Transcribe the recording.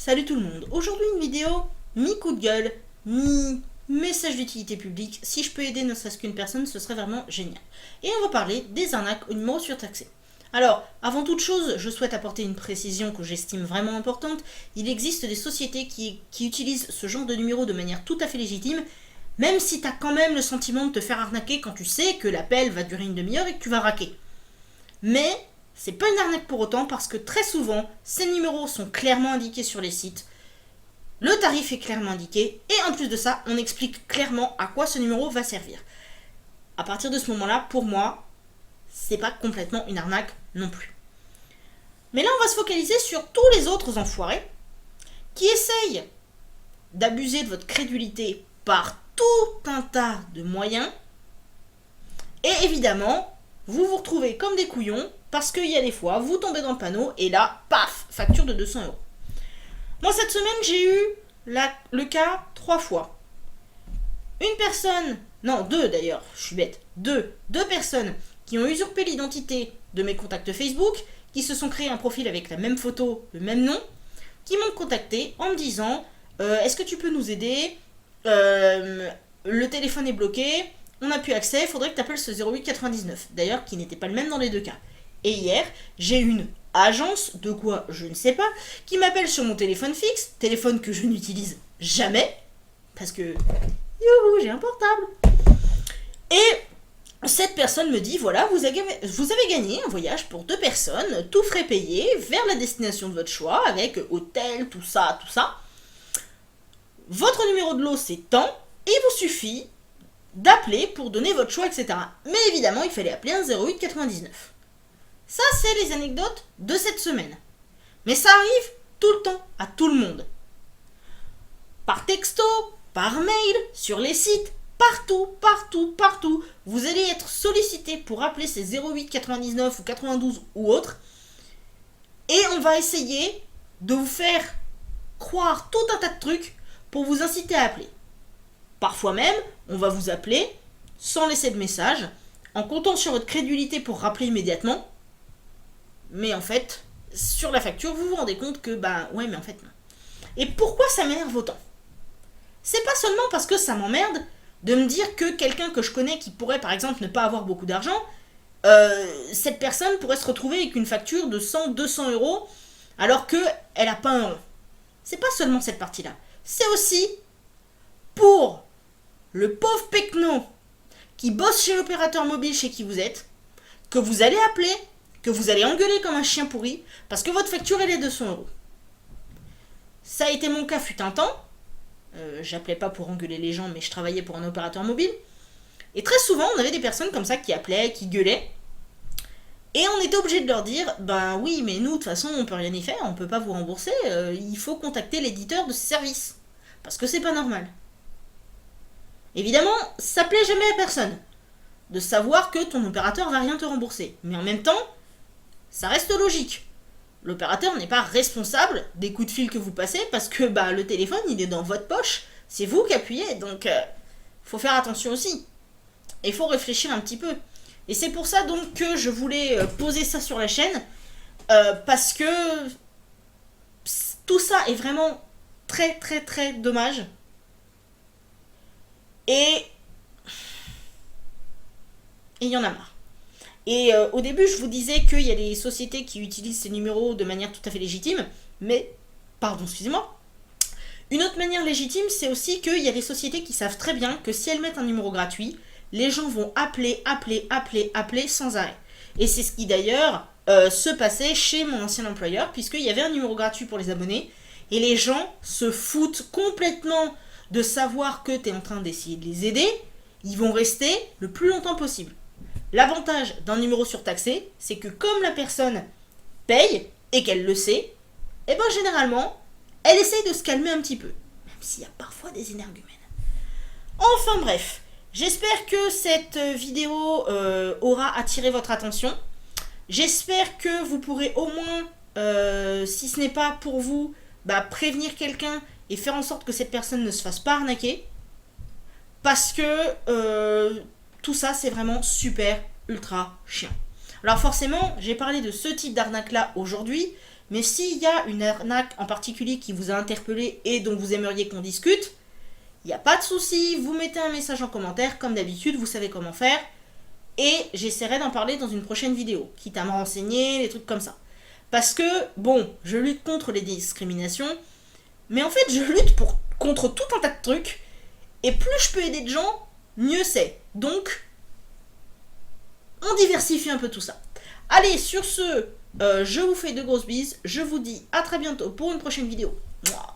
Salut tout le monde, aujourd'hui une vidéo mi-coup de gueule, mi-message d'utilité publique. Si je peux aider ne serait-ce qu'une personne, ce serait vraiment génial. Et on va parler des arnaques aux numéros surtaxés. Alors, avant toute chose, je souhaite apporter une précision que j'estime vraiment importante. Il existe des sociétés qui utilisent ce genre de numéros de manière tout à fait légitime, même si tu as quand même le sentiment de te faire arnaquer quand tu sais que l'appel va durer une demi-heure et que tu vas raquer. Mais c'est pas une arnaque pour autant parce que très souvent, ces numéros sont clairement indiqués sur les sites. Le tarif est clairement indiqué et en plus de ça, on explique clairement à quoi ce numéro va servir. À partir de ce moment-là, pour moi, c'est pas complètement une arnaque non plus. Mais là, on va se focaliser sur tous les autres enfoirés qui essayent d'abuser de votre crédulité par tout un tas de moyens. Et évidemment, vous vous retrouvez comme des couillons parce qu'il y a des fois, vous tombez dans le panneau et là, paf, facture de 200 €. Moi, cette semaine, j'ai eu le cas 3 fois. Une personne, non, 2 d'ailleurs, je suis bête, 2 personnes qui ont usurpé l'identité de mes contacts Facebook, qui se sont créés un profil avec la même photo, le même nom, qui m'ont contacté en me disant est-ce que tu peux nous aider, le téléphone est bloqué, on n'a plus accès, il faudrait que tu appelles ce 08 99. D'ailleurs, qui n'était pas le même dans les deux cas. Et hier, j'ai une agence, de quoi je ne sais pas, qui m'appelle sur mon téléphone fixe, téléphone que je n'utilise jamais, parce que, youhou, j'ai un portable. Et cette personne me dit, voilà, vous avez gagné un voyage pour 2 personnes, tout frais payé, vers la destination de votre choix, avec hôtel, tout ça. Votre numéro de lot, c'est tant, et il vous suffit d'appeler pour donner votre choix, etc. Mais évidemment, il fallait appeler un 08 99. Ça, c'est les anecdotes de cette semaine. Mais ça arrive tout le temps, à tout le monde. Par texto, par mail, sur les sites, partout, vous allez être sollicité pour appeler ces 08 99 ou 92 ou autres. Et on va essayer de vous faire croire tout un tas de trucs pour vous inciter à appeler. Parfois même, on va vous appeler sans laisser de message, en comptant sur votre crédulité pour rappeler immédiatement. Mais en fait, sur la facture, vous vous rendez compte que, ouais, mais en fait, non. Et pourquoi ça m'énerve autant ? C'est pas seulement parce que ça m'emmerde de me dire que quelqu'un que je connais qui pourrait, par exemple, ne pas avoir beaucoup d'argent, cette personne pourrait se retrouver avec une facture de 100-200 € alors qu'elle a pas un rond. C'est pas seulement cette partie-là. C'est aussi pour le pauvre pecno qui bosse chez l'opérateur mobile chez qui vous êtes, que vous allez appeler, que vous allez engueuler comme un chien pourri, parce que votre facture, elle est de 200 €. Ça a été mon cas fut un temps. J'appelais pas pour engueuler les gens, mais je travaillais pour un opérateur mobile. Et très souvent, on avait des personnes comme ça qui appelaient, qui gueulaient. Et on était obligé de leur dire, oui, mais nous, de toute façon, on peut rien y faire, on peut pas vous rembourser, il faut contacter l'éditeur de ce service. Parce que c'est pas normal. Évidemment, ça plaît jamais à personne de savoir que ton opérateur va rien te rembourser. Mais en même temps, ça reste logique. L'opérateur n'est pas responsable des coups de fil que vous passez parce que le téléphone, il est dans votre poche. C'est vous qui appuyez, donc faut faire attention aussi. Et il faut réfléchir un petit peu. Et c'est pour ça donc que je voulais poser ça sur la chaîne, parce que tout ça est vraiment très dommage. Et il y en a marre. Et au début, je vous disais qu'il y a des sociétés qui utilisent ces numéros de manière tout à fait légitime, mais, excusez-moi, une autre manière légitime, c'est aussi qu'il y a des sociétés qui savent très bien que si elles mettent un numéro gratuit, les gens vont appeler sans arrêt. Et c'est ce qui d'ailleurs se passait chez mon ancien employeur, puisqu'il y avait un numéro gratuit pour les abonnés, et les gens se foutent complètement de savoir que tu es en train d'essayer de les aider, ils vont rester le plus longtemps possible. L'avantage d'un numéro surtaxé, c'est que comme la personne paye et qu'elle le sait, généralement, elle essaye de se calmer un petit peu, même s'il y a parfois des énergumènes. Enfin bref, j'espère que cette vidéo aura attiré votre attention. J'espère que vous pourrez au moins, si ce n'est pas pour vous, prévenir quelqu'un et faire en sorte que cette personne ne se fasse pas arnaquer. Parce que tout ça, c'est vraiment super ultra chiant. Alors forcément, j'ai parlé de ce type d'arnaque là aujourd'hui, Mais s'il y a une arnaque en particulier qui vous a interpellé et dont vous aimeriez qu'on discute, il n'y a pas de souci, vous mettez un message en commentaire, comme d'habitude, vous savez comment faire. Et j'essaierai d'en parler dans une prochaine vidéo, quitte à me renseigner, des trucs comme ça. Parce que, bon, je lutte contre les discriminations, mais en fait, je lutte contre tout un tas de trucs, et plus je peux aider de gens, mieux c'est. Donc, on diversifie un peu tout ça. Allez, sur ce, je vous fais de grosses bises, je vous dis à très bientôt pour une prochaine vidéo. Mouah.